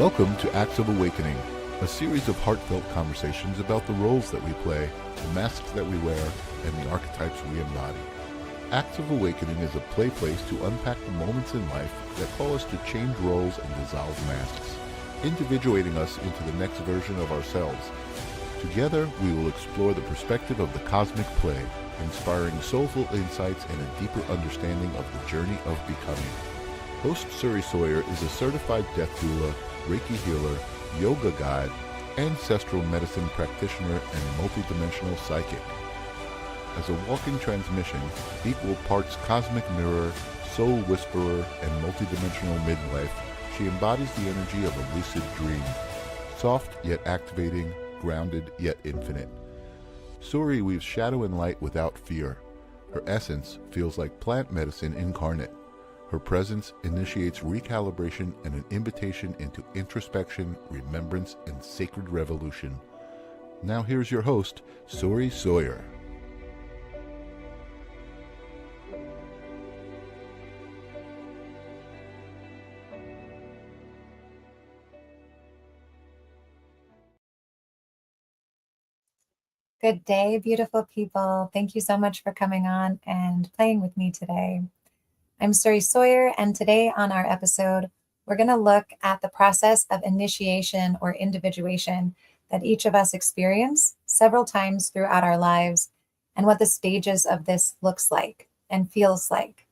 Welcome to Acts of Awakening, a series of heartfelt conversations about the roles that we play, the masks that we wear, and the archetypes we embody. Acts of Awakening is a play place to unpack the moments in life that call us to change roles and dissolve masks, individuating us into the next version of ourselves. Together, we will explore the perspective of the cosmic play, inspiring soulful insights and a deeper understanding of the journey of becoming. Host Suri Sawyer is a certified death doula, Reiki healer, yoga guide, ancestral medicine practitioner, and multidimensional psychic. As a walking transmission, equal parts cosmic mirror, soul whisperer, and multidimensional midwife, she embodies the energy of a lucid dream, soft yet activating, grounded yet infinite. Suri weaves shadow and light without fear. Her essence feels like plant medicine incarnate. Her presence initiates recalibration and an invitation into introspection, remembrance, and sacred revolution. Now here's your host, Suri Sawyer. Good day, beautiful people. Thank you so much for coming on and playing with me today. I'm Suri Sawyer, and today on our episode, we're going to look at the process of initiation or individuation that each of us experience several times throughout our lives and what the stages of this looks like and feels like.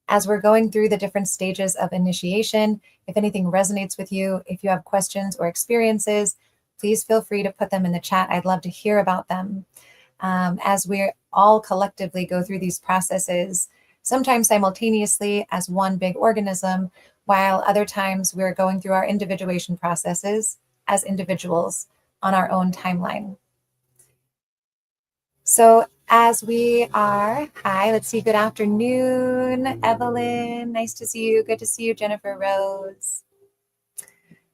As we're going through the different stages of initiation, if anything resonates with you, if you have questions or experiences, please feel free to put them in the chat. I'd love to hear about them. As we all collectively go through these processes, sometimes simultaneously as one big organism, while other times we're going through our individuation processes as individuals on our own timeline. So as we are, let's see, good afternoon, Evelyn, nice to see you. Good to see you, Jennifer Rose.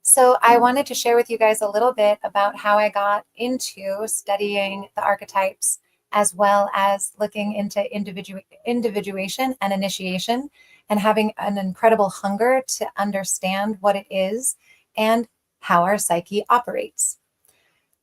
So I wanted to share with you guys a little bit about how I got into studying the archetypes, as well as looking into individuation and initiation, and having an incredible hunger to understand what it is and how our psyche operates.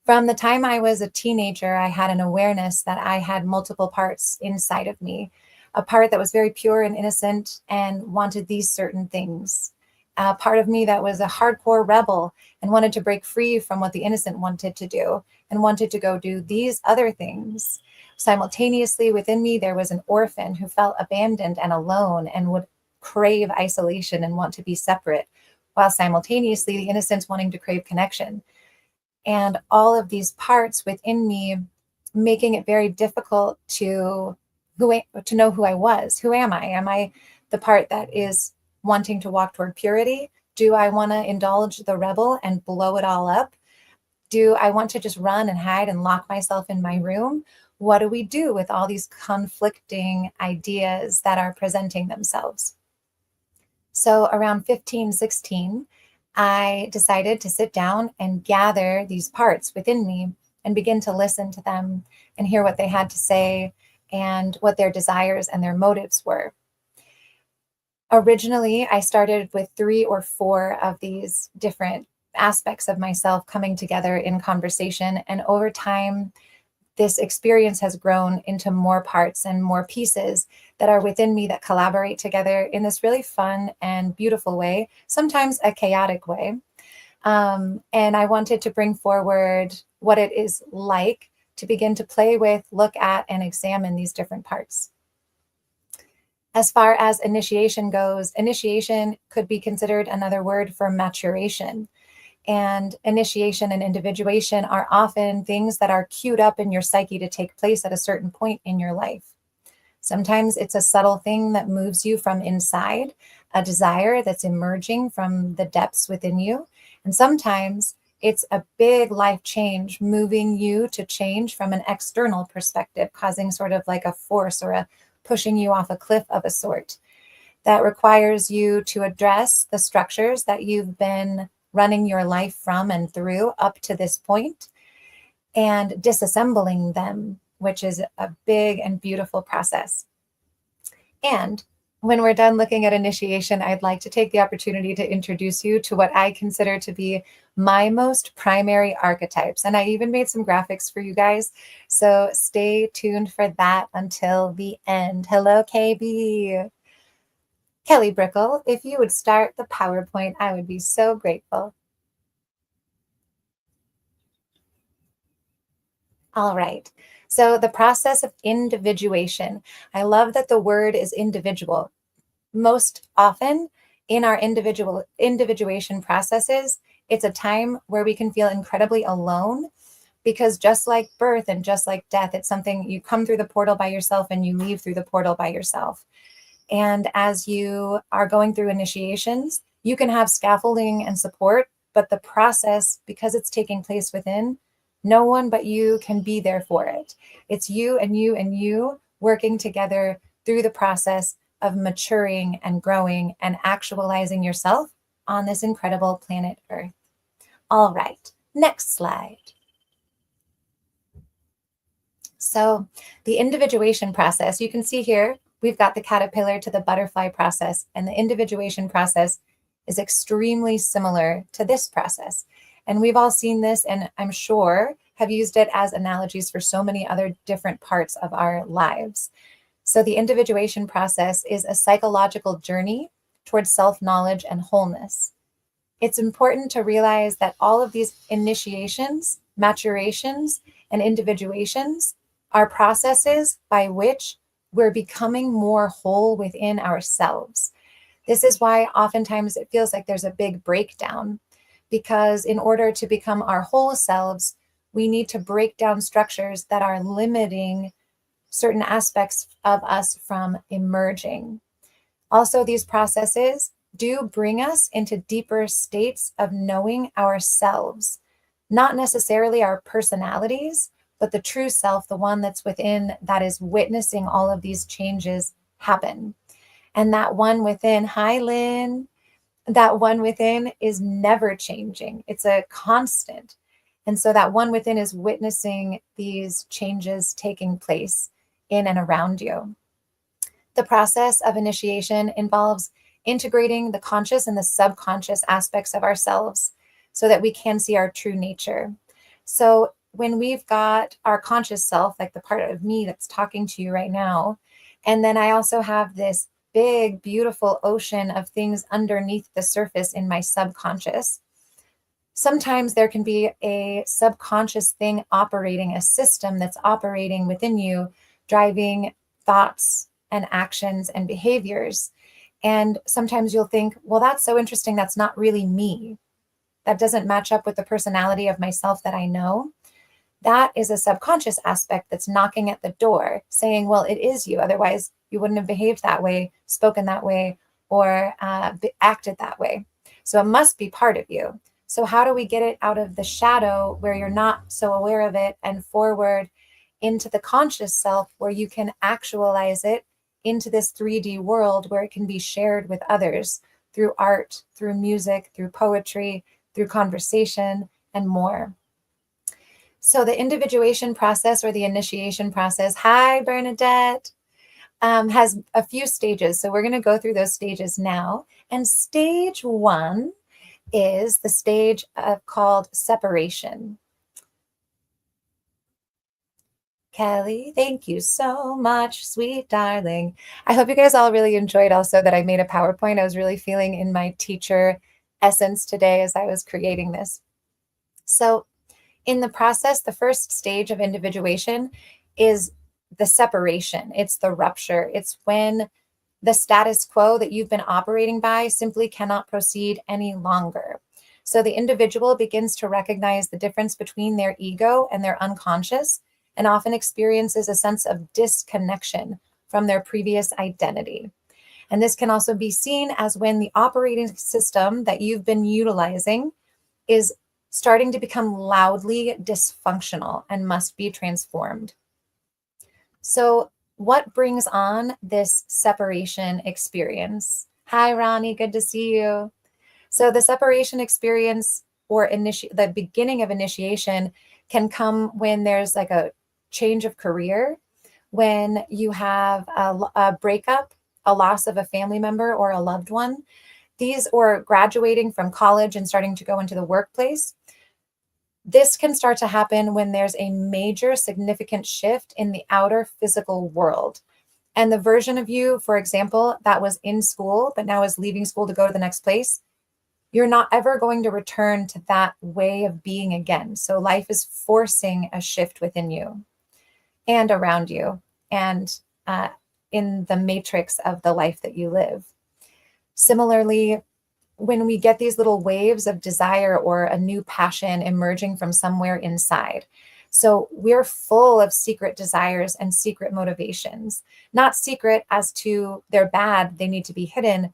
From the time I was a teenager, I had an awareness that I had multiple parts inside of me, a part that was very pure and innocent and wanted these certain things. A part of me that was a hardcore rebel and wanted to break free from what the innocent wanted to do and wanted to go do these other things. Simultaneously within me, there was an orphan who felt abandoned and alone and would crave isolation and want to be separate, while simultaneously the innocence wanting to crave connection. And all of these parts within me making it very difficult to know who I was. Who am I? Am I the part that is wanting to walk toward purity? Do I want to indulge the rebel and blow it all up? Do I want to just run and hide and lock myself in my room? What do we do with all these conflicting ideas that are presenting themselves? So around 15, 16, I decided to sit down and gather these parts within me and begin to listen to them and hear what they had to say and what their desires and their motives were. Originally, I started with 3 or 4 of these different aspects of myself coming together in conversation. And over time, this experience has grown into more parts and more pieces that are within me that collaborate together in this really fun and beautiful way, sometimes a chaotic way. And I wanted to bring forward what it is like to begin to play with, look at, and examine these different parts. As far as initiation goes, initiation could be considered another word for maturation. And initiation and individuation are often things that are queued up in your psyche to take place at a certain point in your life. Sometimes it's a subtle thing that moves you from inside, a desire that's emerging from the depths within you. And sometimes it's a big life change, moving you to change from an external perspective, causing sort of like a force or a pushing you off a cliff of a sort that requires you to address the structures that you've been running your life from and through up to this point and disassembling them, which is a big and beautiful process. And when we're done looking at initiation, I'd like to take the opportunity to introduce you to what I consider to be my most primary archetypes. And I even made some graphics for you guys. So stay tuned for that until the end. Hello, KB. Kelly Brickle, if you would start the PowerPoint, I would be so grateful. All right. So the process of individuation. I love that the word is individual. Most often in our individuation processes, it's a time where we can feel incredibly alone, because just like birth and just like death, it's something you come through the portal by yourself and you leave through the portal by yourself. And as you are going through initiations, you can have scaffolding and support, but the process, because it's taking place within, no one but you can be there for it. It's you and you and you working together through the process of maturing and growing and actualizing yourself on this incredible planet Earth. All right, next slide. So the individuation process, you can see here, we've got the caterpillar to the butterfly process, and the individuation process is extremely similar to this process. And we've all seen this, and I'm sure have used it as analogies for so many other different parts of our lives. So the individuation process is a psychological journey towards self-knowledge and wholeness. It's important to realize that all of these initiations, maturations, and individuations are processes by which we're becoming more whole within ourselves. This is why oftentimes it feels like there's a big breakdown, because in order to become our whole selves, we need to break down structures that are limiting certain aspects of us from emerging. Also, these processes do bring us into deeper states of knowing ourselves, not necessarily our personalities, but the true self, the one that's within, that is witnessing all of these changes happen. And that one within, hi Lynn, that one within is never changing. It's a constant. And so that one within is witnessing these changes taking place in and around you. The process of initiation involves integrating the conscious and the subconscious aspects of ourselves so that we can see our true nature. So when we've got our conscious self, like the part of me that's talking to you right now, and then I also have this big, beautiful ocean of things underneath the surface in my subconscious. Sometimes there can be a subconscious thing operating, a system that's operating within you, driving thoughts and actions and behaviors. And sometimes you'll think, well, that's so interesting. That's not really me. That doesn't match up with the personality of myself that I know. That is a subconscious aspect that's knocking at the door saying, well, it is you. Otherwise, you wouldn't have behaved that way, spoken that way, or acted that way. So it must be part of you. So how do we get it out of the shadow where you're not so aware of it and forward into the conscious self where you can actualize it into this 3D world where it can be shared with others through art, through music, through poetry, through conversation, and more. So the individuation process or the initiation process, hi Bernadette, has a few stages. So we're going to go through those stages now. And stage one is the stage called separation. Kelly, thank you so much, sweet darling. I hope you guys all really enjoyed also that I made a PowerPoint. I was really feeling in my teacher essence today as I was creating this. So in the process, the first stage of individuation is the separation. It's the rupture. It's when the status quo that you've been operating by simply cannot proceed any longer. So the individual begins to recognize the difference between their ego and their unconscious, and often experiences a sense of disconnection from their previous identity. And this can also be seen as when the operating system that you've been utilizing is starting to become loudly dysfunctional and must be transformed. So what brings on this separation experience? Hi, Ronnie, good to see you. So the separation experience or the beginning of initiation can come when there's like a change of career, when you have a breakup a loss of a family member or a loved one, these, or graduating from college and starting to go into the workplace, this can start to happen when there's a major significant shift in the outer physical world. And the version of you, for example, that was in school, but now is leaving school to go to the next place, you're not ever going to return to that way of being again. So life is forcing a shift within you and around you and in the matrix of the life that you live. Similarly, when we get these little waves of desire or a new passion emerging from somewhere inside. So we're full of secret desires and secret motivations, not secret as to they're bad, they need to be hidden,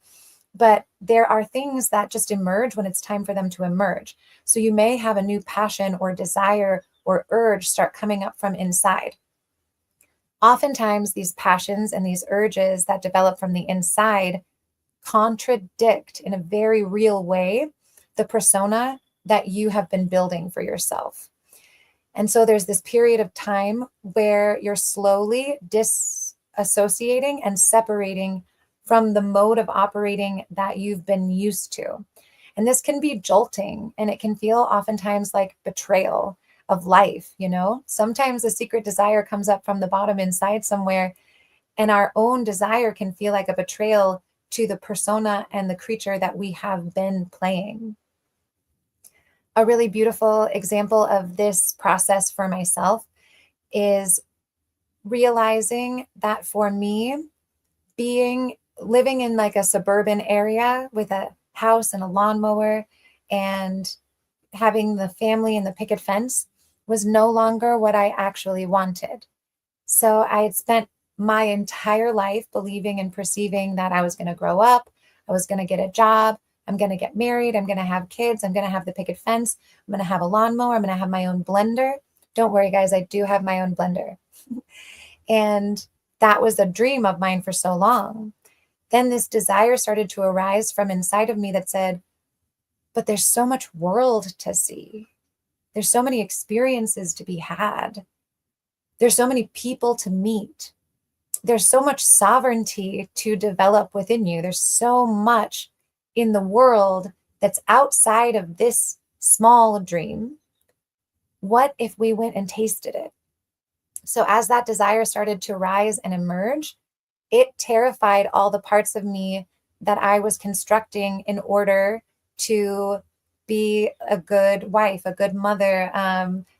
but there are things that just emerge when it's time for them to emerge. So you may have a new passion or desire or urge start coming up from inside. Oftentimes, these passions and these urges that develop from the inside contradict in a very real way the persona that you have been building for yourself. And so there's this period of time where you're slowly disassociating and separating from the mode of operating that you've been used to. And this can be jolting, and it can feel oftentimes like betrayal of life, you know? Sometimes a secret desire comes up from the bottom inside somewhere, and our own desire can feel like a betrayal to the persona and the creature that we have been playing. A really beautiful example of this process for myself is realizing that for me, living in like a suburban area with a house and a lawnmower and having the family and the picket fence was no longer what I actually wanted. So I had spent my entire life believing and perceiving that I was going to grow up, I was going to get a job, I'm going to get married, I'm going to have kids, I'm going to have the picket fence, I'm going to have a lawnmower, I'm going to have my own blender. Don't worry, guys, I do have my own blender. And that was a dream of mine for so long. Then this desire started to arise from inside of me that said, but there's so much world to see. There's so many experiences to be had. There's so many people to meet. There's so much sovereignty to develop within you. There's so much in the world that's outside of this small dream. What if we went and tasted it? So as that desire started to rise and emerge, it terrified all the parts of me that I was constructing in order to be a good wife, a good mother,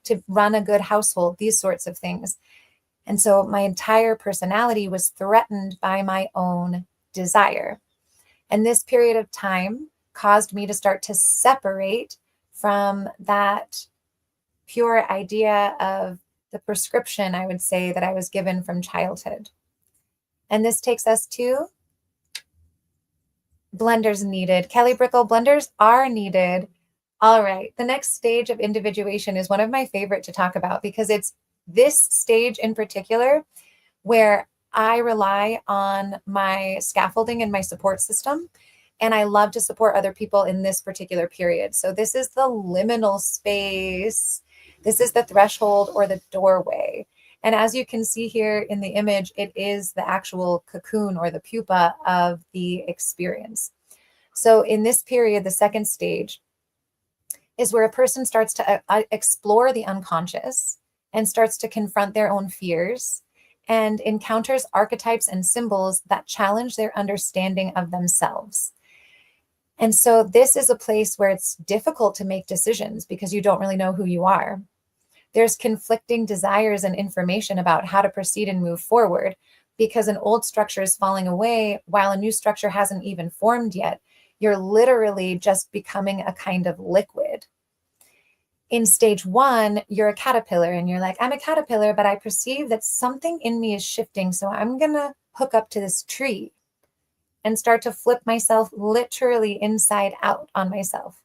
to run a good household, these sorts of things. And so my entire personality was threatened by my own desire. And this period of time caused me to start to separate from that pure idea of the prescription, I would say, that I was given from childhood. And this takes us to blenders needed. Kelly Brickle, blenders are needed. All right. The next stage of individuation is one of my favorite to talk about because it's this stage in particular where I rely on my scaffolding and my support system. And I love to support other people in this particular period. So this is the liminal space. This is the threshold or the doorway. And as you can see here in the image, it is the actual cocoon or the pupa of the experience. So in this period, the second stage is where a person starts to explore the unconscious and starts to confront their own fears and encounters archetypes and symbols that challenge their understanding of themselves. And so this is a place where it's difficult to make decisions because you don't really know who you are. There's conflicting desires and information about how to proceed and move forward because an old structure is falling away while a new structure hasn't even formed yet. You're literally just becoming a kind of liquid. In stage one, you're a caterpillar and you're like, I'm a caterpillar, but I perceive that something in me is shifting. So I'm going to hook up to this tree and start to flip myself literally inside out on myself.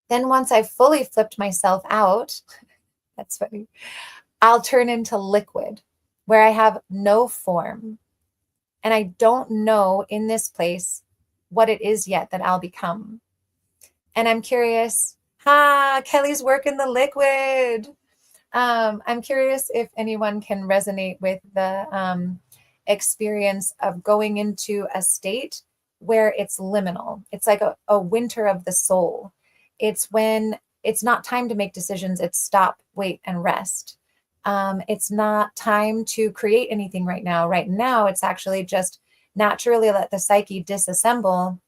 Then once I've fully flipped myself out, that's funny, I'll turn into liquid where I have no form. And I don't know in this place what it is yet that I'll become. And I'm curious, Kelly's working the liquid. I'm curious if anyone can resonate with the experience of going into a state where it's liminal. It's like a winter of the soul. It's when it's not time to make decisions. It's stop, wait, and rest. It's not time to create anything right now. Right now, it's actually just naturally let the psyche disassemble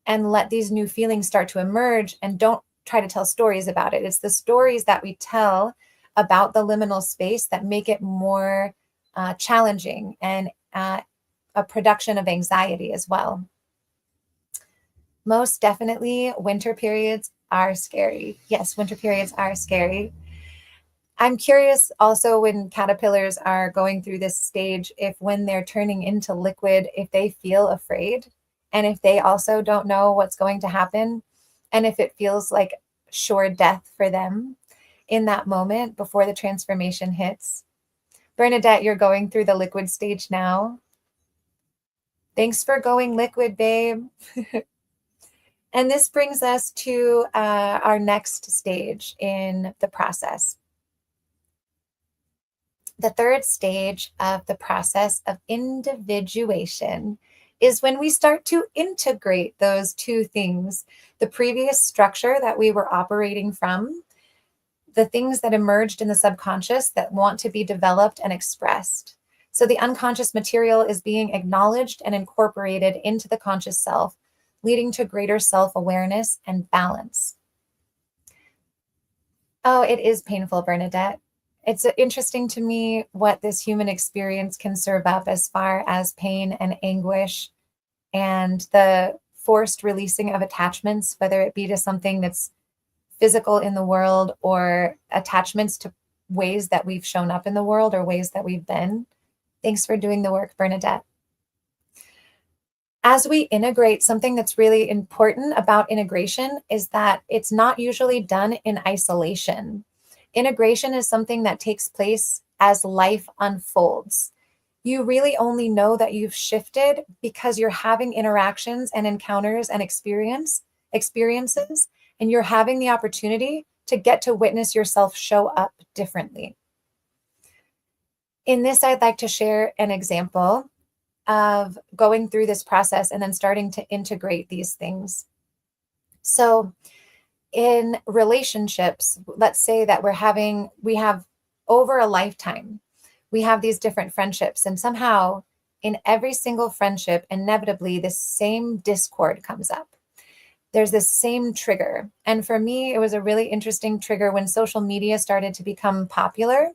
and let these new feelings start to emerge, and don't try to tell stories about it. It's the stories that we tell about the liminal space that make it more challenging and a production of anxiety as well. Most definitely, winter periods are scary. Yes, winter periods are scary. I'm curious also when caterpillars are going through this stage, if when they're turning into liquid, if they feel afraid, and if they also don't know what's going to happen, and if it feels like sure death for them in that moment before the transformation hits. Bernadette, you're going through the liquid stage now. Thanks for going liquid, babe. And this brings us to our next stage in the process. The third stage of the process of individuation is when we start to integrate those two things, the previous structure that we were operating from, the things that emerged in the subconscious that want to be developed and expressed. So the unconscious material is being acknowledged and incorporated into the conscious self, leading to greater self-awareness and balance. Oh, it is painful, Bernadette. It's interesting to me what this human experience can serve up as far as pain and anguish and the forced releasing of attachments, whether it be to something that's physical in the world or attachments to ways that we've shown up in the world or ways that we've been. Thanks for doing the work, Bernadette. As we integrate, something that's really important about integration is that it's not usually done in isolation. Integration is something that takes place as life unfolds. You really only know that you've shifted because you're having interactions and encounters and experiences, and you're having the opportunity to get to witness yourself show up differently. In this, I'd like to share an example of going through this process and then starting to integrate these things. So in relationships, let's say that we have over a lifetime, we have these different friendships, and somehow in every single friendship, inevitably this same discord comes up. There's this same trigger. And for me, it was a really interesting trigger when social media started to become popular.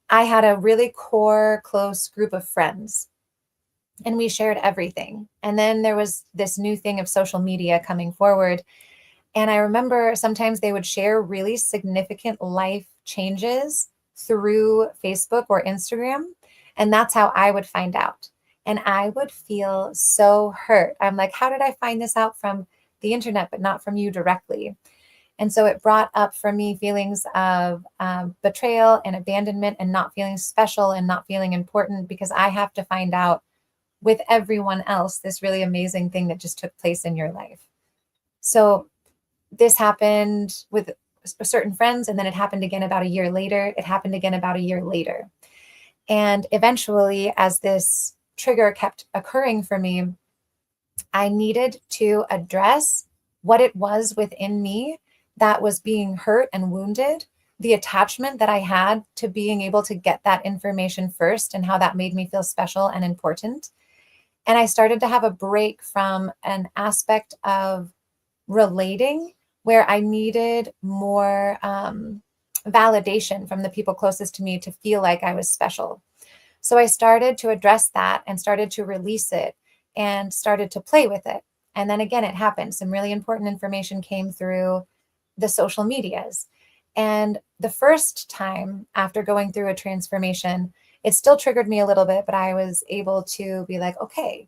I had a really core, close group of friends, and we shared everything. And then there was this new thing of social media coming forward. And I remember sometimes they would share really significant life changes through Facebook or Instagram. And that's how I would find out. And I would feel so hurt. I'm like, how did I find this out from the internet, but not from you directly? And so it brought up for me feelings of betrayal and abandonment and not feeling special and not feeling important because I have to find out with everyone else this really amazing thing that just took place in your life. So this happened with certain friends, and then it happened again about a year later. It happened again about a year later. And eventually, as this trigger kept occurring for me, I needed to address what it was within me that was being hurt and wounded, the attachment that I had to being able to get that information first and how that made me feel special and important. And I started to have a break from an aspect of relating where I needed more validation from the people closest to me to feel like I was special. So I started to address that and started to release it and started to play with it. And then again, it happened. Some really important information came through the social medias. And the first time after going through a transformation, it still triggered me a little bit, but I was able to be like, okay,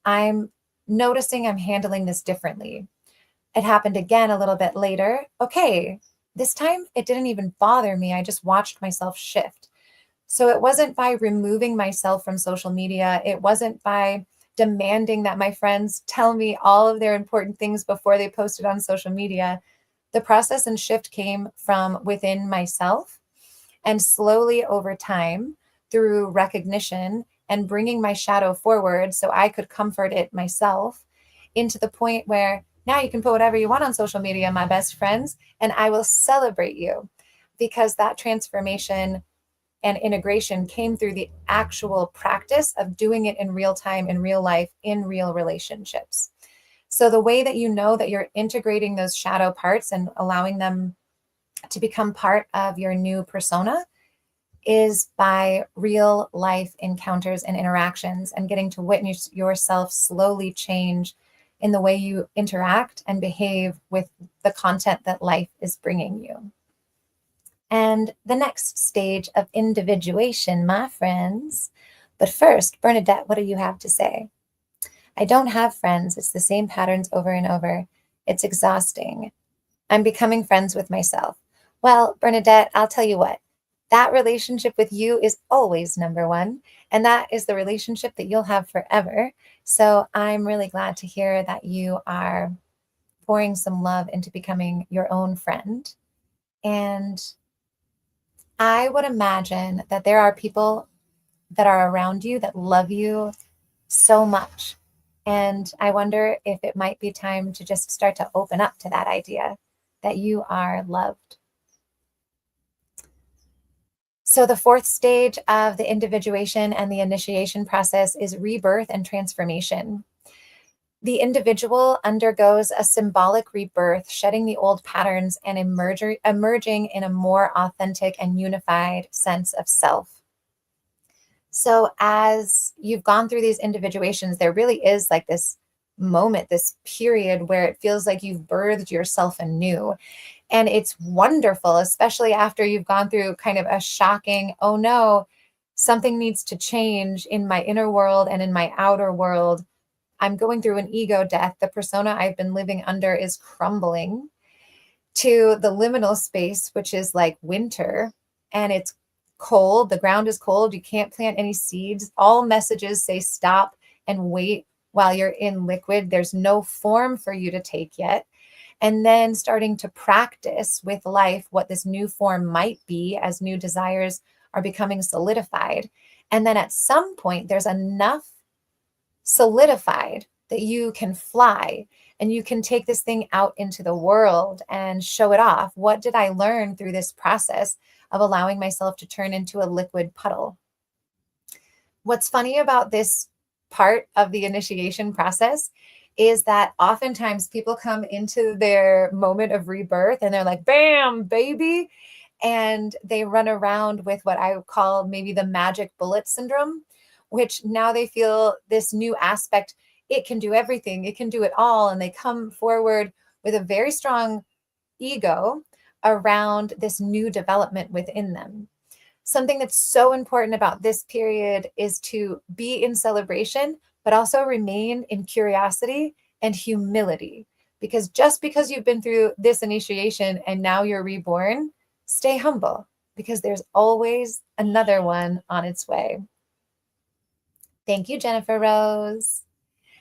I'm noticing I'm handling this differently. It happened again a little bit later. Okay, this time it didn't even bother me. I just watched myself shift. So it wasn't by removing myself from social media. It wasn't by demanding that my friends tell me all of their important things before they posted on social media. The process and shift came from within myself. And slowly over time, through recognition and bringing my shadow forward so I could comfort it myself, into the point where now you can put whatever you want on social media, my best friends, and I will celebrate you, because that transformation and integration came through the actual practice of doing it in real time, in real life, in real relationships. So the way that you know that you're integrating those shadow parts and allowing them to become part of your new persona is by real life encounters and interactions, and getting to witness yourself slowly change in the way you interact and behave with the content that life is bringing you. And the next stage of individuation, my friends. But first, Bernadette, what do you have to say? I don't have friends. It's the same patterns over and over. It's exhausting. I'm becoming friends with myself. Well, Bernadette, I'll tell you what, that relationship with you is always number one. And that is the relationship that you'll have forever. So I'm really glad to hear that you are pouring some love into becoming your own friend. And I would imagine that there are people that are around you that love you so much. And I wonder if it might be time to just start to open up to that idea that you are loved. So the fourth stage of the individuation and the initiation process is rebirth and transformation. The individual undergoes a symbolic rebirth, shedding the old patterns and emerging in a more authentic and unified sense of self. So as you've gone through these individuations, there really is like this moment, this period where it feels like you've birthed yourself anew. And it's wonderful, especially after you've gone through kind of a shocking, oh no, something needs to change in my inner world and in my outer world. I'm going through an ego death. The persona I've been living under is crumbling, to the liminal space, which is like winter, and it's cold. The ground is cold. You can't plant any seeds. All messages say stop and wait while you're in liquid. There's no form for you to take yet. And then starting to practice with life what this new form might be as new desires are becoming solidified. And then at some point, there's enough solidified that you can fly and you can take this thing out into the world and show it off. What did I learn through this process of allowing myself to turn into a liquid puddle? What's funny about this part of the initiation process is that oftentimes people come into their moment of rebirth and they're like, bam, baby. And they run around with what I would call maybe the magic bullet syndrome, which now they feel this new aspect. It can do everything. It can do it all. And they come forward with a very strong ego around this new development within them. Something that's so important about this period is to be in celebration, but also remain in curiosity and humility. Because just because you've been through this initiation and now you're reborn, stay humble, because there's always another one on its way. Thank you, Jennifer Rose.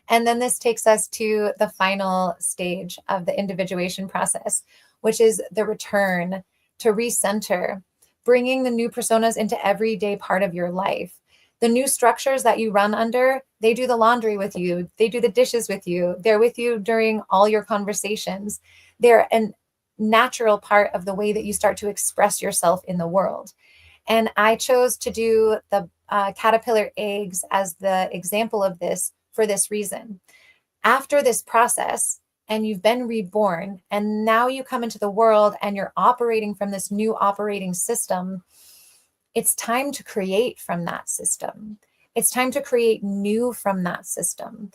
And then this takes us to the final stage of the individuation process, which is the return, to recenter, bringing the new personas into everyday part of your life. The new structures that you run under, they do the laundry with you. They do the dishes with you. They're with you during all your conversations. They're a natural part of the way that you start to express yourself in the world. And I chose to do the caterpillar eggs as the example of this for this reason. After this process, and you've been reborn, and now you come into the world and you're operating from this new operating system, it's time to create from that system. It's time to create new from that system.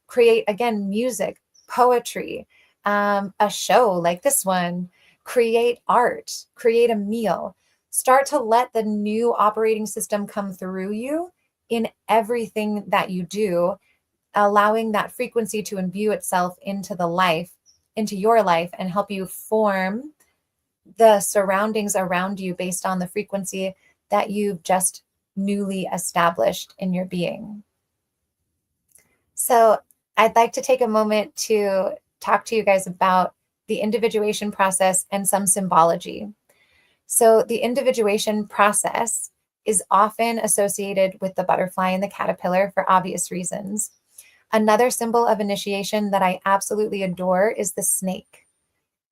Create, again, music, poetry, a show like this one, create art, create a meal. Start to let the new operating system come through you in everything that you do, allowing that frequency to imbue itself into your life and help you form the surroundings around you based on the frequency that you've just newly established in your being. So I'd like to take a moment to talk to you guys about the individuation process and some symbology. So the individuation process is often associated with the butterfly and the caterpillar for obvious reasons. Another symbol of initiation that I absolutely adore is the snake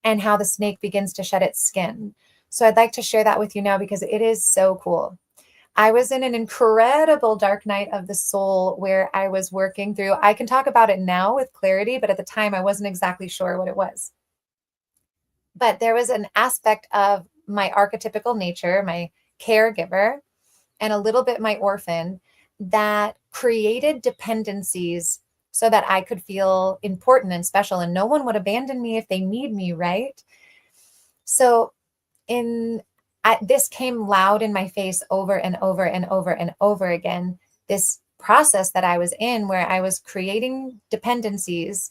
and how the snake begins to shed its skin. So I'd like to share that with you now because it is so cool. I was in an incredible dark night of the soul where I was working through, I can talk about it now with clarity, but at the time I wasn't exactly sure what it was. But there was an aspect of my archetypical nature, my caregiver, and a little bit my orphan, that created dependencies so that I could feel important and special, and no one would abandon me if they need me, right? So this came loud in my face over and over and over and over again, this process that I was in where I was creating dependencies.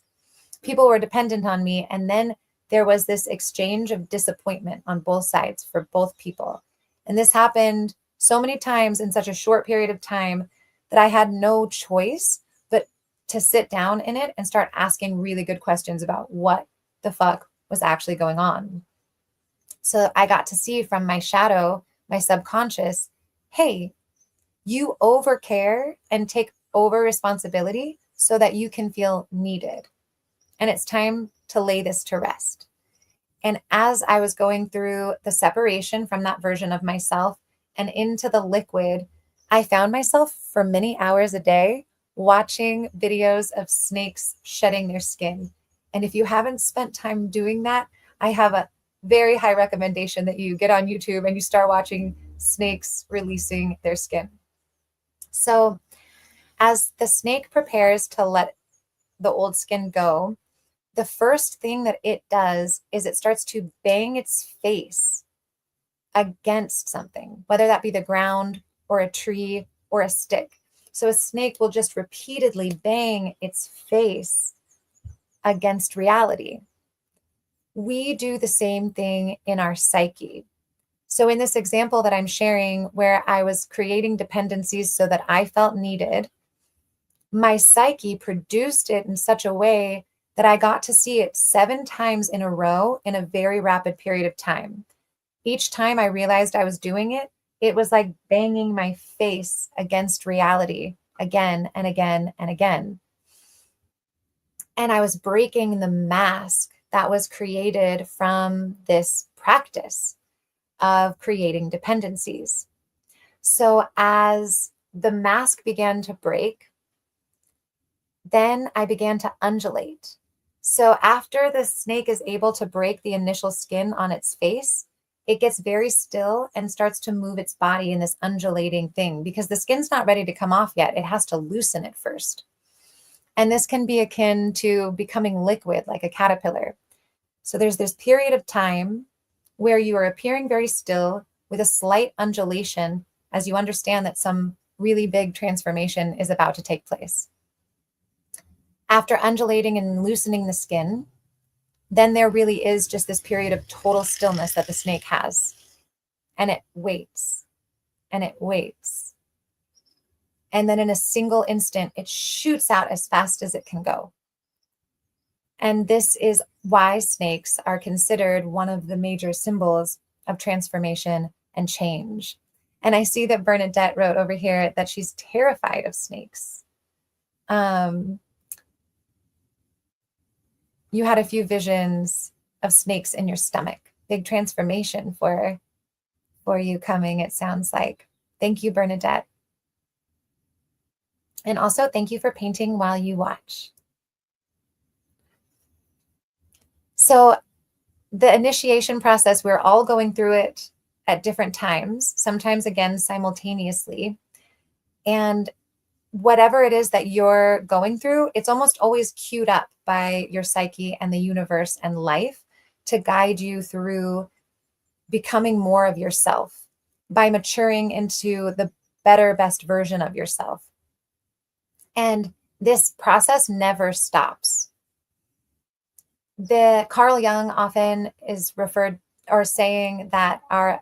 People were dependent on me, and then there was this exchange of disappointment on both sides for both people. And this happened so many times in such a short period of time that I had no choice but to sit down in it and start asking really good questions about what the fuck was actually going on. So I got to see from my shadow, my subconscious, hey, you overcare and take over responsibility so that you can feel needed. And it's time to lay this to rest. And as I was going through the separation from that version of myself and into the liquid, I found myself for many hours a day watching videos of snakes shedding their skin. And if you haven't spent time doing that, I have a very high recommendation that you get on YouTube and you start watching snakes releasing their skin. So as the snake prepares to let the old skin go, the first thing that it does is it starts to bang its face against something, whether that be the ground or a tree or a stick. So a snake will just repeatedly bang its face against reality. We do the same thing in our psyche. So in this example that I'm sharing, where I was creating dependencies so that I felt needed, my psyche produced it in such a way that I got to see it 7 times in a row in a very rapid period of time. Each time I realized I was doing it, it was like banging my face against reality again and again and again. And I was breaking the mask that was created from this practice of creating dependencies. So as the mask began to break, then I began to undulate. So after the snake is able to break the initial skin on its face, it gets very still and starts to move its body in this undulating thing because the skin's not ready to come off yet. It has to loosen it first. And this can be akin to becoming liquid like a caterpillar. So there's this period of time where you are appearing very still with a slight undulation as you understand that some really big transformation is about to take place. After undulating and loosening the skin, then there really is just this period of total stillness that the snake has. And it waits and it waits. And then in a single instant, it shoots out as fast as it can go. And this is why snakes are considered one of the major symbols of transformation and change. And I see that Bernadette wrote over here that she's terrified of snakes. You had a few visions of snakes in your stomach. Big transformation for you coming, it sounds like. Thank you, Bernadette. And also thank you for painting while you watch. So the initiation process, we're all going through it at different times, sometimes again simultaneously. And whatever it is that you're going through, it's almost always queued up by your psyche and the universe and life to guide you through becoming more of yourself, by maturing into the better, best version of yourself. And this process never stops. Carl Jung often is referred or saying that our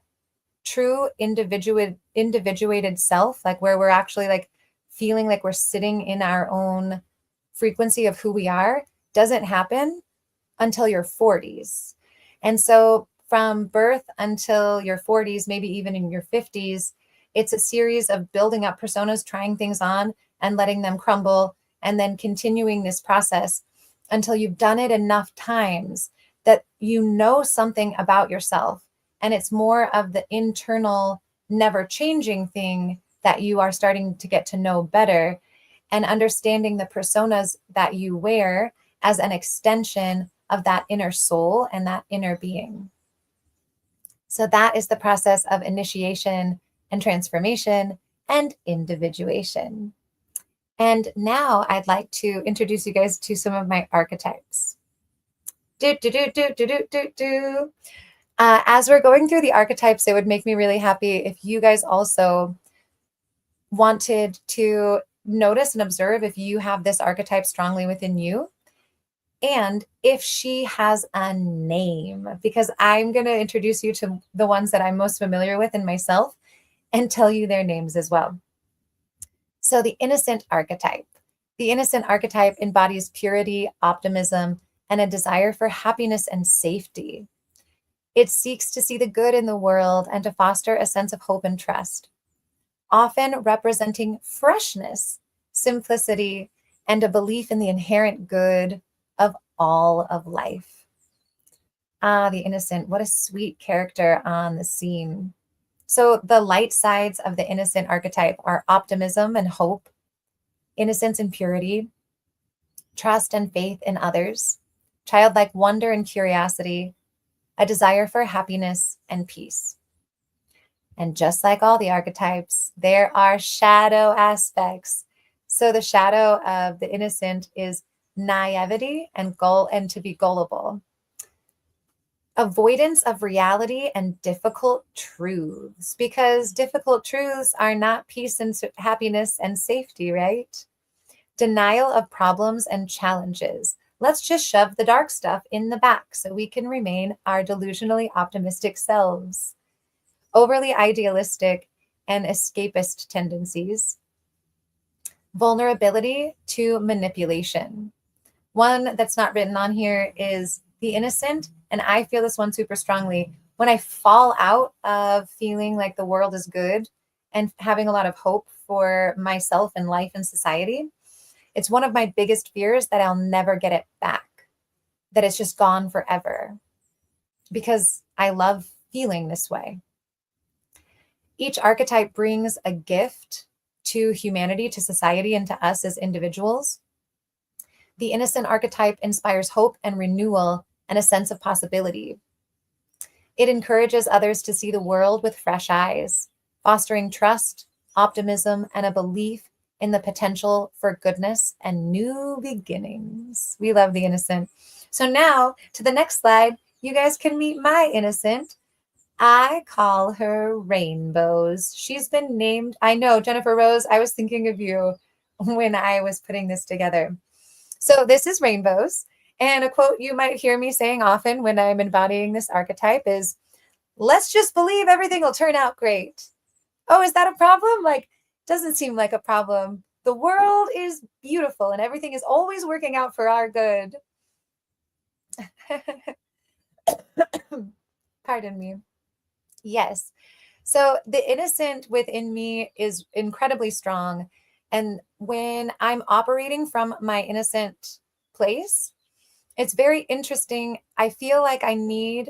true individuated self, like where we're actually like feeling like we're sitting in our own frequency of who we are, doesn't happen until your 40s. And so from birth until your 40s, maybe even in your 50s, It's a series of building up personas, trying things on and letting them crumble, and then continuing this process until you've done it enough times that you know something about yourself. And it's more of the internal, never changing thing that you are starting to get to know better, and understanding the personas that you wear as an extension of that inner soul and that inner being. So that is the process of initiation and transformation and individuation. And now I'd like to introduce you guys to some of my archetypes. As we're going through the archetypes, it would make me really happy if you guys also wanted to notice and observe if you have this archetype strongly within you, and if she has a name, because I'm going to introduce you to the ones that I'm most familiar with in myself and tell you their names as well. So the innocent archetype. The innocent archetype embodies purity, optimism, and a desire for happiness and safety. It seeks to see the good in the world and to foster a sense of hope and trust, often representing freshness, simplicity, and a belief in the inherent good of all of life. The innocent, what a sweet character on the scene. So the light sides of the innocent archetype are optimism and hope, innocence and purity, trust and faith in others, childlike wonder and curiosity, a desire for happiness and peace. And just like all the archetypes, there are shadow aspects. So the shadow of the innocent is naivety and to be gullible, avoidance of reality, and difficult truths, because difficult truths are not peace and happiness and safety, right? Denial of problems and challenges. Let's just shove the dark stuff in the back so we can remain our delusionally optimistic selves. Overly idealistic and escapist tendencies. Vulnerability to manipulation. One that's not written on here is the innocent, and I feel this one super strongly. When I fall out of feeling like the world is good and having a lot of hope for myself and life and society, it's one of my biggest fears that I'll never get it back, that it's just gone forever, because I love feeling this way. Each archetype brings a gift to humanity, to society, and to us as individuals. The innocent archetype inspires hope and renewal and a sense of possibility. It encourages others to see the world with fresh eyes, fostering trust, optimism, and a belief in the potential for goodness and new beginnings. We love the innocent. So now to the next slide, you guys can meet my innocent. I call her Rainbows. She's been named, I know, Jennifer Rose, I was thinking of you when I was putting this together. So this is Rainbows. And a quote you might hear me saying often when I'm embodying this archetype is, let's just believe everything will turn out great. Oh, is that a problem? Like, doesn't seem like a problem. The world is beautiful and everything is always working out for our good. Pardon me. Yes. So the innocent within me is incredibly strong. And when I'm operating from my innocent place, it's very interesting. I feel like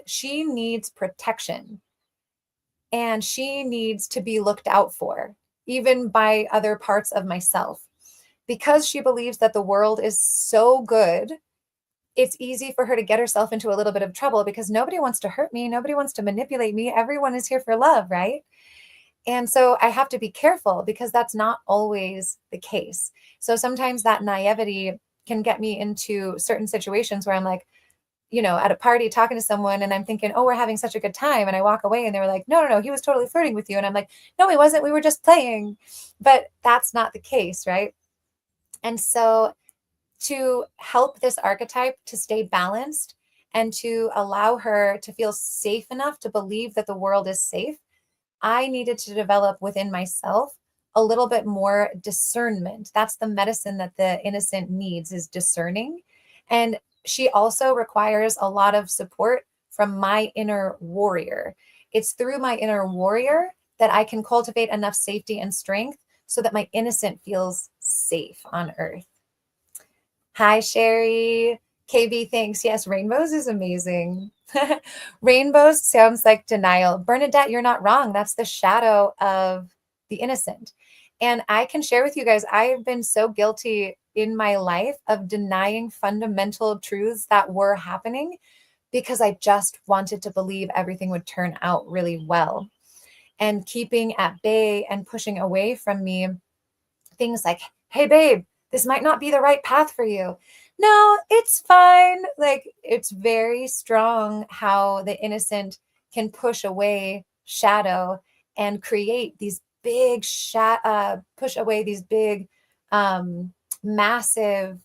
she needs protection, and she needs to be looked out for, even by other parts of myself. Because she believes that the world is so good, it's easy for her to get herself into a little bit of trouble, because nobody wants to hurt me. Nobody wants to manipulate me. Everyone is here for love, right? And so I have to be careful, because that's not always the case. So sometimes that naivety can get me into certain situations where I'm like, at a party talking to someone and I'm thinking, oh, we're having such a good time. And I walk away and they were like, no, he was totally flirting with you. And I'm like, no, he wasn't. We were just playing. But that's not the case, right? And so to help this archetype to stay balanced and to allow her to feel safe enough to believe that the world is safe, I needed to develop within myself a little bit more discernment. That's the medicine that the innocent needs, is discerning. And she also requires a lot of support from my inner warrior. It's through my inner warrior that I can cultivate enough safety and strength so that my innocent feels safe on earth. Hi, Sherry. KB, thanks. Yes, rainbows is amazing. Rainbows sounds like denial. Bernadette, you're not wrong. That's the shadow of the innocent. And I can share with you guys, I have been so guilty in my life of denying fundamental truths that were happening because I just wanted to believe everything would turn out really well. And keeping at bay and pushing away from me things like, hey, babe, this might not be the right path for you. No, it's fine. Like, it's very strong how the innocent can push away shadow and create these big push away these big massive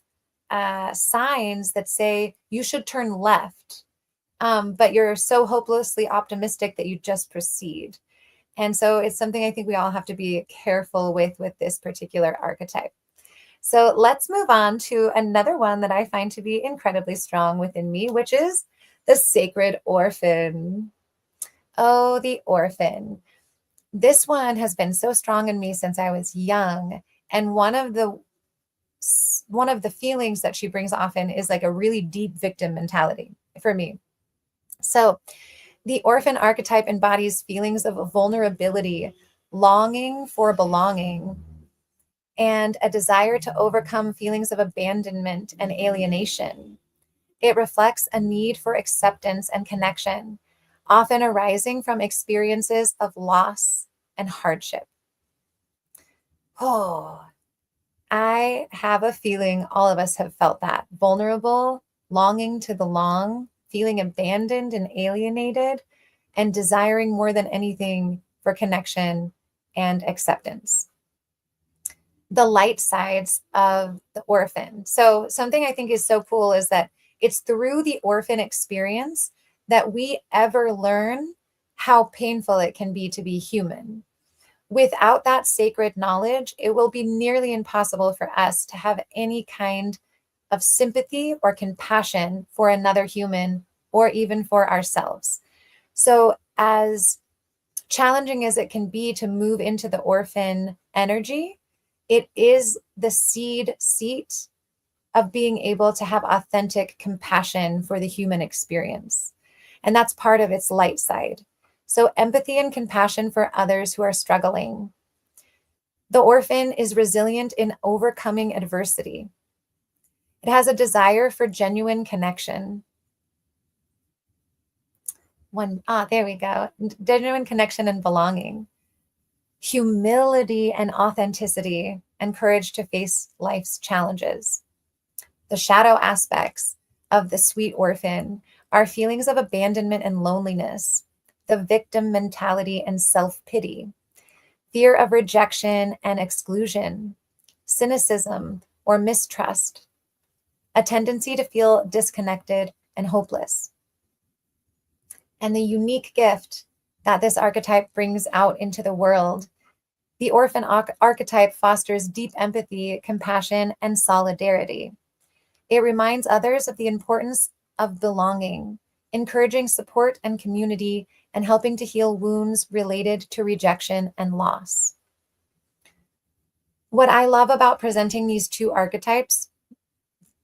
signs that say you should turn left, but you're so hopelessly optimistic that you just proceed. And so it's something I think we all have to be careful with this particular archetype. So let's move on to another one that I find to be incredibly strong within me, which is the sacred orphan. Oh, the orphan. This one has been so strong in me since I was young. And one of the feelings that she brings often is like a really deep victim mentality for me. So the orphan archetype embodies feelings of vulnerability, longing for belonging, and a desire to overcome feelings of abandonment and alienation. It reflects a need for acceptance and connection, often arising from experiences of loss and hardship. Oh, I have a feeling all of us have felt that. Vulnerable, longing to belong, feeling abandoned and alienated, and desiring more than anything for connection and acceptance. The light sides of the orphan. So something I think is so cool is that it's through the orphan experience that we ever learn how painful it can be to be human. Without that sacred knowledge, it will be nearly impossible for us to have any kind of sympathy or compassion for another human or even for ourselves. So as challenging as it can be to move into the orphan energy, it is the seed seat of being able to have authentic compassion for the human experience. And that's part of its light side. So empathy and compassion for others who are struggling. The orphan is resilient in overcoming adversity. It has a desire for genuine connection. There we go. Genuine connection and belonging. Humility and authenticity and courage to face life's challenges. The shadow aspects of the sweet orphan are feelings of abandonment and loneliness, the victim mentality and self-pity, fear of rejection and exclusion, cynicism or mistrust, a tendency to feel disconnected and hopeless. And the unique gift that this archetype brings out into the world, the orphan archetype fosters deep empathy, compassion, and solidarity. It reminds others of the importance of belonging, encouraging support and community, and helping to heal wounds related to rejection and loss. What I love about presenting these two archetypes,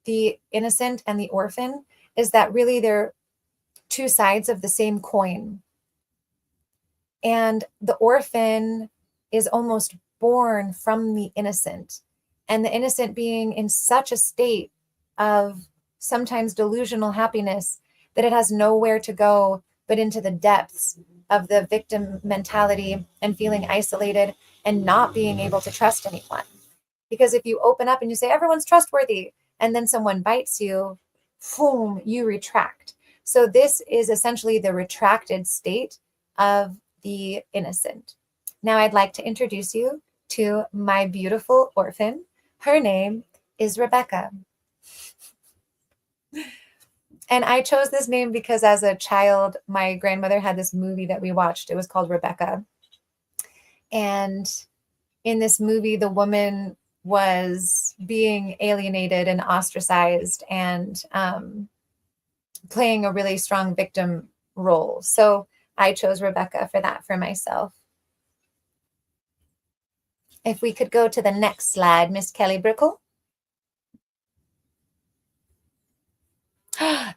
the innocent and the orphan, is that really they're two sides of the same coin. And the orphan is almost born from the innocent, and the innocent being in such a state of sometimes delusional happiness that it has nowhere to go but into the depths of the victim mentality and feeling isolated and not being able to trust anyone. Because if you open up and you say, everyone's trustworthy, and then someone bites you, boom, you retract. So this is essentially the retracted state of the innocent. Now I'd like to introduce you to my beautiful orphan. Her name is Rebecca. And I chose this name because as a child, my grandmother had this movie that we watched. It was called Rebecca. And in this movie, the woman was being alienated and ostracized and playing a really strong victim role. So I chose Rebecca for that for myself. If we could go to the next slide, Miss Kelly Brickle.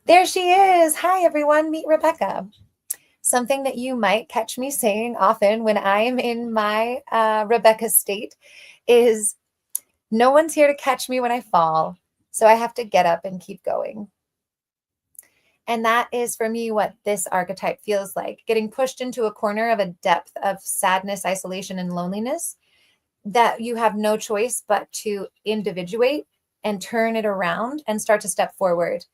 There she is. Hi, everyone. Meet Rebecca. Something that you might catch me saying often when I am in my Rebecca state is, no one's here to catch me when I fall, so I have to get up and keep going. And that is for me what this archetype feels like, getting pushed into a corner of a depth of sadness, isolation, and loneliness that you have no choice but to individuate and turn it around and start to step forward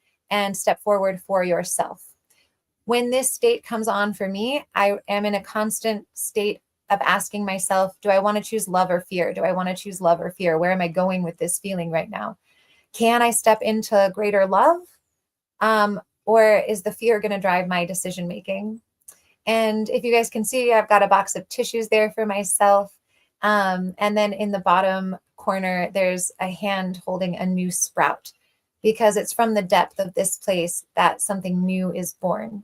for yourself. When this state comes on for me, I am in a constant state of asking myself, do I want to choose love or fear? Do I want to choose love or fear? Where am I going with this feeling right now? Can I step into greater love? Or is the fear going to drive my decision making? And if you guys can see, I've got a box of tissues there for myself. And then in the bottom corner, there's a hand holding a new sprout, because it's from the depth of this place that something new is born.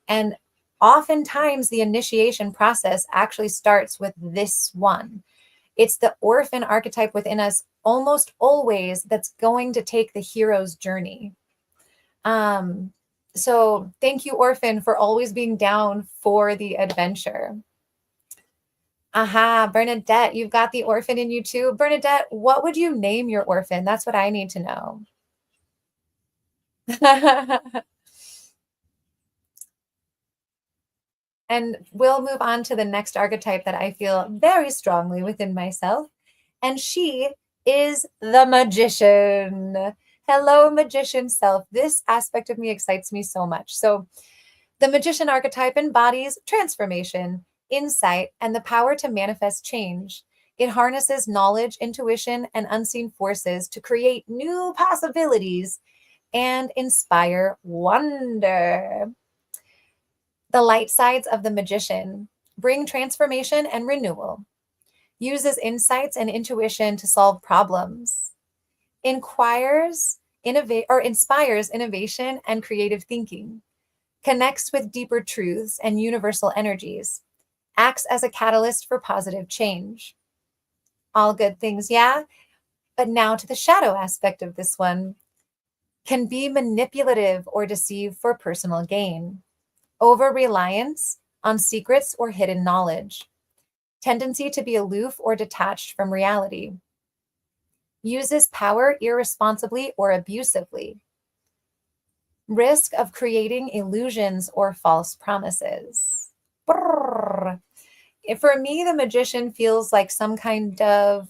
And oftentimes the initiation process actually starts with this one. It's the orphan archetype within us almost always that's going to take the hero's journey. So thank you, orphan, for always being down for the adventure. Aha, Bernadette, you've got the orphan in you too. Bernadette, what would you name your orphan? That's what I need to know. And we'll move on to the next archetype that I feel very strongly within myself. And she is the magician. Hello, magician self. This aspect of me excites me so much. So the magician archetype embodies transformation, insight, and the power to manifest change. It harnesses knowledge, intuition, and unseen forces to create new possibilities and inspire wonder. The light sides of the magician bring transformation and renewal, uses insights and intuition to solve problems, inspires innovation and creative thinking, connects with deeper truths and universal energies, acts as a catalyst for positive change. All good things, yeah? But now to the shadow aspect of this one. Can be manipulative or deceive for personal gain. Over-reliance on secrets or hidden knowledge. Tendency to be aloof or detached from reality. Uses power irresponsibly or abusively. Risk of creating illusions or false promises. Brrr. For me, the magician feels like some kind of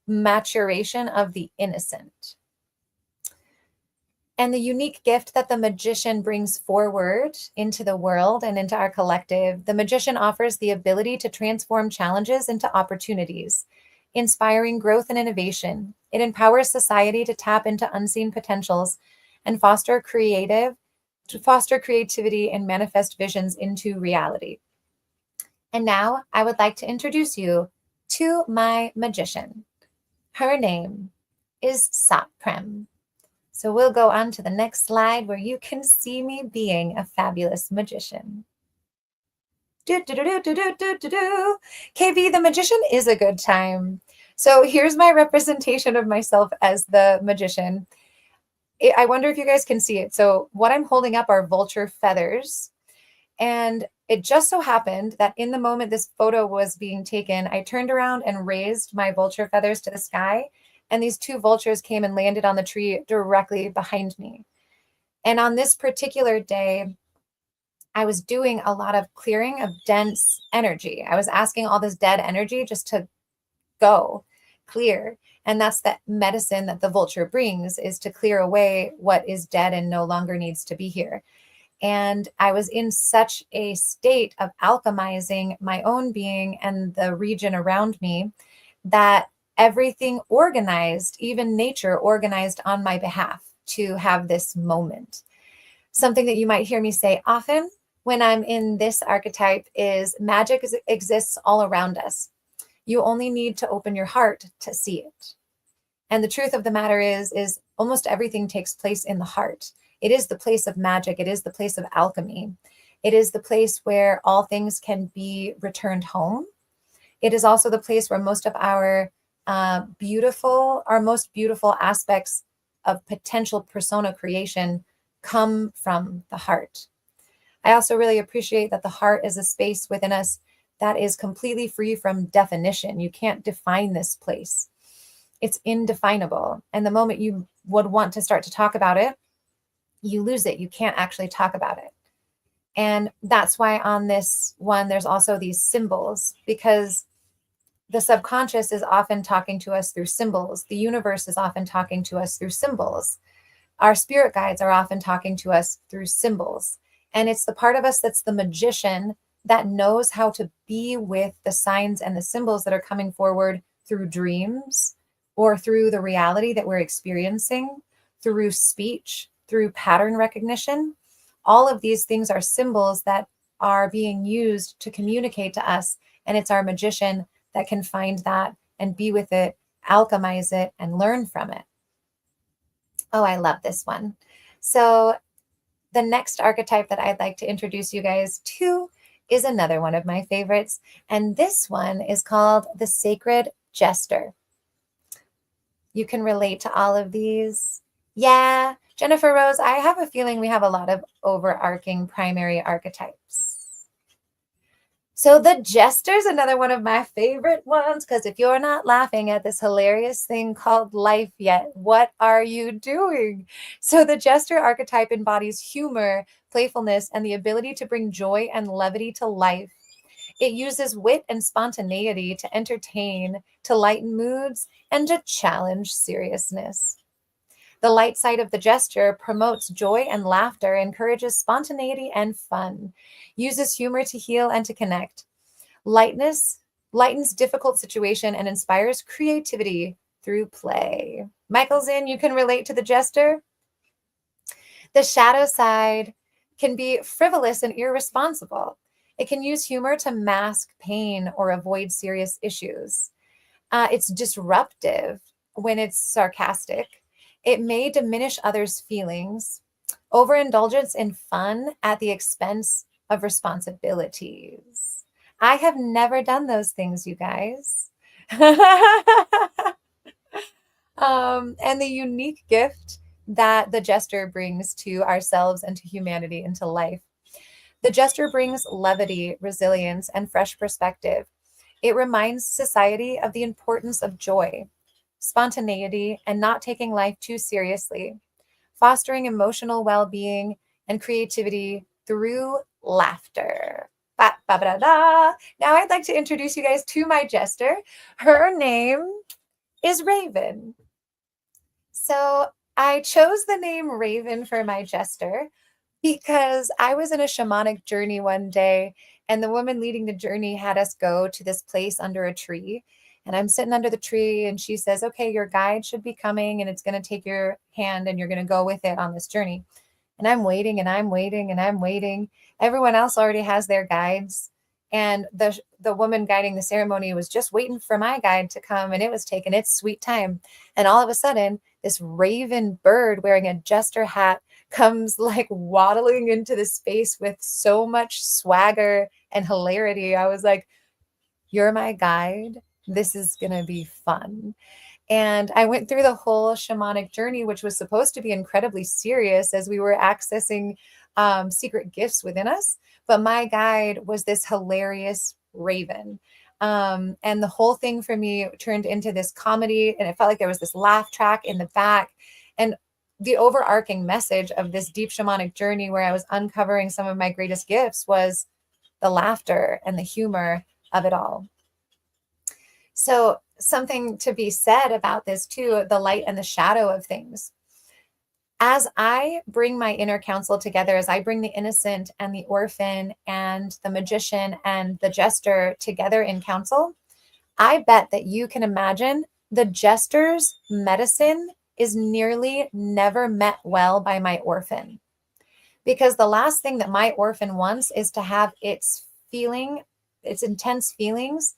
maturation of the innocent. And the unique gift that the magician brings forward into the world and into our collective, the magician offers the ability to transform challenges into opportunities, inspiring growth and innovation. It empowers society to tap into unseen potentials and foster creativity and manifest visions into reality. And now I would like to introduce you to my magician. Her name is Satprem. So we'll go on to the next slide where you can see me being a fabulous magician. KV, the magician is a good time. So here's my representation of myself as the magician. I wonder if you guys can see it. So what I'm holding up are vulture feathers. And it just so happened that in the moment this photo was being taken, I turned around and raised my vulture feathers to the sky. And these two vultures came and landed on the tree directly behind me. And on this particular day, I was doing a lot of clearing of dense energy. I was asking all this dead energy just to go, clear. And that's the medicine that the vulture brings, is to clear away what is dead and no longer needs to be here. And I was in such a state of alchemizing my own being and the region around me that everything organized, even nature organized on my behalf to have this moment. Something that you might hear me say often when I'm in this archetype is magic exists all around us. You only need to open your heart to see it. And the truth of the matter is almost everything takes place in the heart. It is the place of magic. It is the place of alchemy. It is the place where all things can be returned home. It is also the place where most of our most beautiful aspects of potential persona creation come from the heart. I also really appreciate that the heart is a space within us that is completely free from definition. You can't define this place. It's indefinable. And the moment you would want to start to talk about it, you lose it. You can't actually talk about it. And that's why on this one, there's also these symbols, because the subconscious is often talking to us through symbols. The universe is often talking to us through symbols. Our spirit guides are often talking to us through symbols. And it's the part of us that's the magician that knows how to be with the signs and the symbols that are coming forward through dreams or through the reality that we're experiencing, through speech, through pattern recognition. All of these things are symbols that are being used to communicate to us. And it's our magician that can find that and be with it, alchemize it, and learn from it. Oh, I love this one. So the next archetype that I'd like to introduce you guys to is another one of my favorites. And this one is called the Sacred Jester. You can relate to all of these. Yeah, Jennifer Rose, I have a feeling we have a lot of overarching primary archetypes. So the Jester is another one of my favorite ones, because if you're not laughing at this hilarious thing called life yet, what are you doing? So the Jester archetype embodies humor, playfulness, and the ability to bring joy and levity to life. It uses wit and spontaneity to entertain, to lighten moods, and to challenge seriousness. The light side of the Jester promotes joy and laughter, encourages spontaneity and fun, uses humor to heal and to connect. Lightness lightens difficult situation and inspires creativity through play. Michael's in, you can relate to the Jester. The shadow side can be frivolous and irresponsible. It can use humor to mask pain or avoid serious issues. It's disruptive when it's sarcastic. It may diminish others' feelings. Overindulgence in fun at the expense of responsibilities. I have never done those things, you guys. And the unique gift that the Jester brings to ourselves and to humanity and to life. The Jester brings levity, resilience, and fresh perspective. It reminds society of the importance of joy, spontaneity, and not taking life too seriously, fostering emotional well-being and creativity through laughter. Ba-ba-da-da. Now I'd like to introduce you guys to my Jester. Her name is Raven. So I chose the name Raven for my Jester because I was in a shamanic journey one day, and the woman leading the journey had us go to this place under a tree. And I'm sitting under the tree, and she says, okay, your guide should be coming, and it's going to take your hand, and you're going to go with it on this journey. And I'm waiting, and I'm waiting, and I'm waiting. Everyone else already has their guides. And the woman guiding the ceremony was just waiting for my guide to come, and it was taking its sweet time. And all of a sudden, this raven bird wearing a Jester hat comes like waddling into the space with so much swagger and hilarity. I was like, you're my guide. This is going to be fun. And I went through the whole shamanic journey, which was supposed to be incredibly serious as we were accessing secret gifts within us. But my guide was this hilarious raven. And the whole thing for me turned into this comedy, and it felt like there was this laugh track in the back. And the overarching message of this deep shamanic journey, where I was uncovering some of my greatest gifts, was the laughter and the humor of it all. So something to be said about this too, the light and the shadow of things. As I bring my inner council together, as I bring the innocent and the orphan and the magician and the Jester together in council, I bet that you can imagine the Jester's medicine is nearly never met well by my orphan. Because the last thing that my orphan wants is to have its intense feelings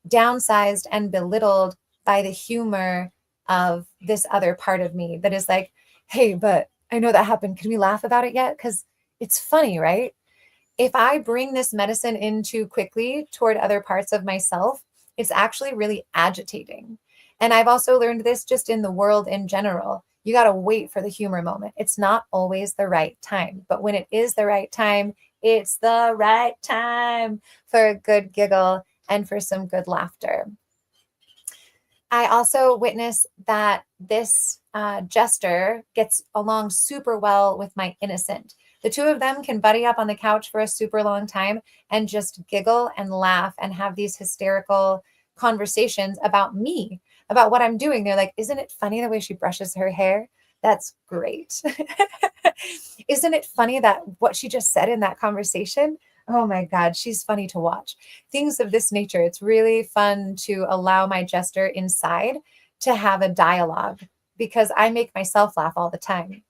downsized and belittled by the humor of this other part of me that is like, hey, but I know that happened. Can we laugh about it yet? Because it's funny, right? If I bring this medicine in too quickly toward other parts of myself, it's actually really agitating. And I've also learned this just in the world in general. You got to wait for the humor moment. It's not always the right time, but when it is the right time, it's the right time for a good giggle and for some good laughter. I also witness that this jester gets along super well with my innocent. The two of them can buddy up on the couch for a super long time and just giggle and laugh and have these hysterical conversations about me, about what I'm doing. They're like, isn't it funny the way she brushes her hair? That's great. Isn't it funny that what she just said in that conversation? Oh my God, she's funny to watch. Things of this nature. It's really fun to allow my jester inside to have a dialogue because I make myself laugh all the time.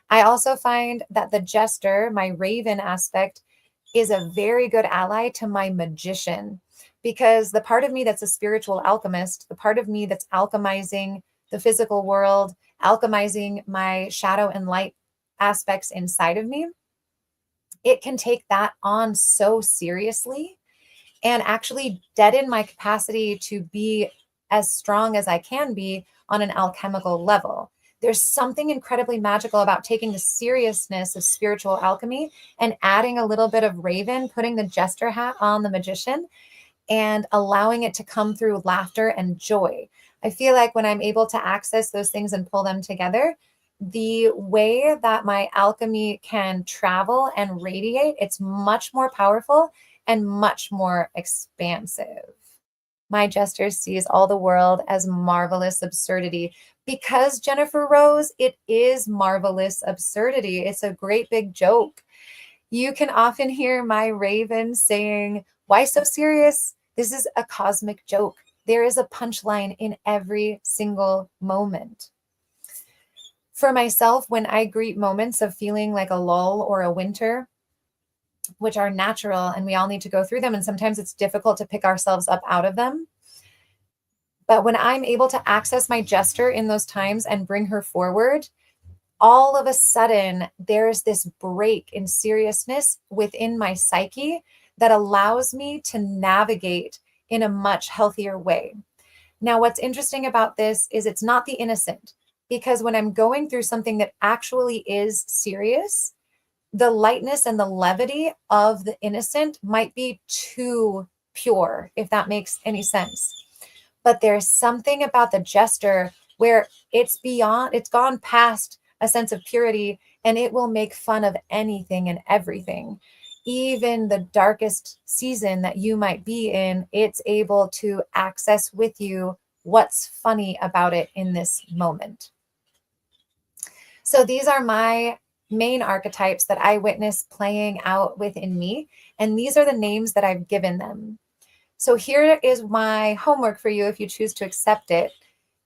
I also find that the jester, my raven aspect, is a very good ally to my magician because the part of me that's a spiritual alchemist, the part of me that's alchemizing the physical world, alchemizing my shadow and light aspects inside of me, it can take that on so seriously and actually deaden my capacity to be as strong as I can be on an alchemical level. There's something incredibly magical about taking the seriousness of spiritual alchemy and adding a little bit of raven, putting the jester hat on the magician, and allowing it to come through laughter and joy. I feel like when I'm able to access those things and pull them together, the way that my alchemy can travel and radiate, it's much more powerful and much more expansive. My jester sees all the world as marvelous absurdity because, Jennifer Rose, it is marvelous absurdity. It's a great big joke. You can often hear my raven saying, "Why so serious? This is a cosmic joke." There is a punchline in every single moment. For myself, when I greet moments of feeling like a lull or a winter, which are natural and we all need to go through them, and sometimes it's difficult to pick ourselves up out of them. But when I'm able to access my jester in those times and bring her forward, all of a sudden there's this break in seriousness within my psyche that allows me to navigate in a much healthier way. Now, what's interesting about this is it's not the innocent, because when I'm going through something that actually is serious, the lightness and the levity of the innocent might be too pure, if that makes any sense. But there's something about the jester where it's gone past a sense of purity, and it will make fun of anything and everything. Even the darkest season that you might be in, it's able to access with you what's funny about it in this moment. So these are my main archetypes that I witness playing out within me. And these are the names that I've given them. So here is my homework for you, if you choose to accept it,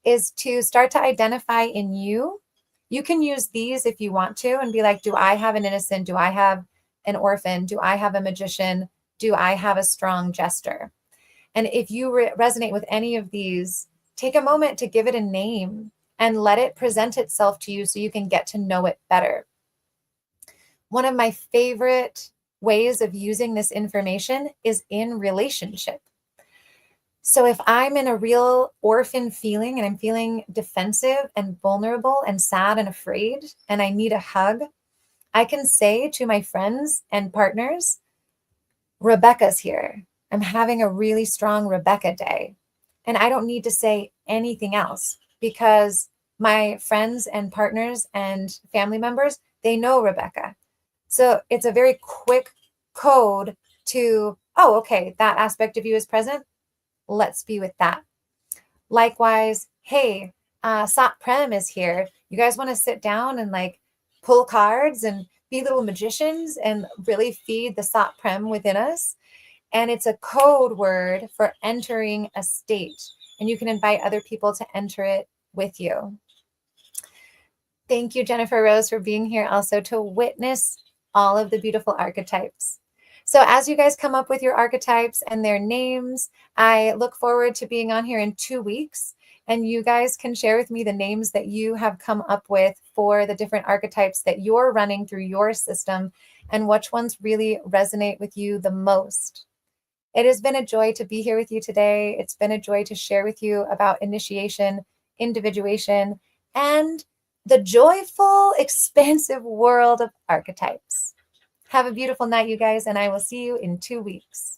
is to start to identify in you. You can use these if you want to and be like, do I have an innocent? Do I have an orphan? Do I have a magician? Do I have a strong jester? And if you resonate with any of these, take a moment to give it a name and let it present itself to you so you can get to know it better. One of my favorite ways of using this information is in relationship. So if I'm in a real orphan feeling and I'm feeling defensive and vulnerable and sad and afraid and I need a hug, I can say to my friends and partners, Rebecca's here. I'm having a really strong Rebecca day. And I don't need to say anything else because my friends and partners and family members, they know Rebecca. So it's a very quick code to, oh, okay, that aspect of you is present. Let's be with that. Likewise, hey, Sat Prem is here. You guys want to sit down and like pull cards and be little magicians and really feed the Sat Prem within us? And it's a code word for entering a state. And you can invite other people to enter it with you. Thank you, Jennifer Rose, for being here also to witness all of the beautiful archetypes. So as you guys come up with your archetypes and their names, I look forward to being on here in 2 weeks. And you guys can share with me the names that you have come up with for the different archetypes that you're running through your system and which ones really resonate with you the most. It has been a joy to be here with you today. It's been a joy to share with you about initiation, individuation, and the joyful, expansive world of archetypes. Have a beautiful night, you guys, and I will see you in 2 weeks.